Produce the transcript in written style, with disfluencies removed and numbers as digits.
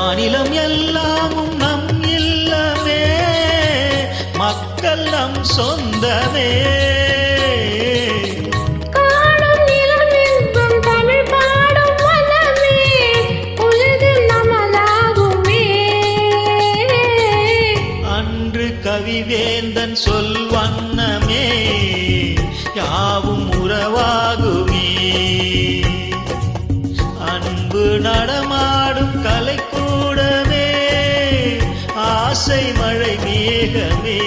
மாநிலம் எல்லாமும் நம் இல்லமே, மக்கள் நம் சொந்தமே. கவிவேந்தன் சொல் வண்ணமே யாவும் உறவாகுமே. அன்பு நடமாடும் கலைக்கூடமே, ஆசை மழை மேகமே.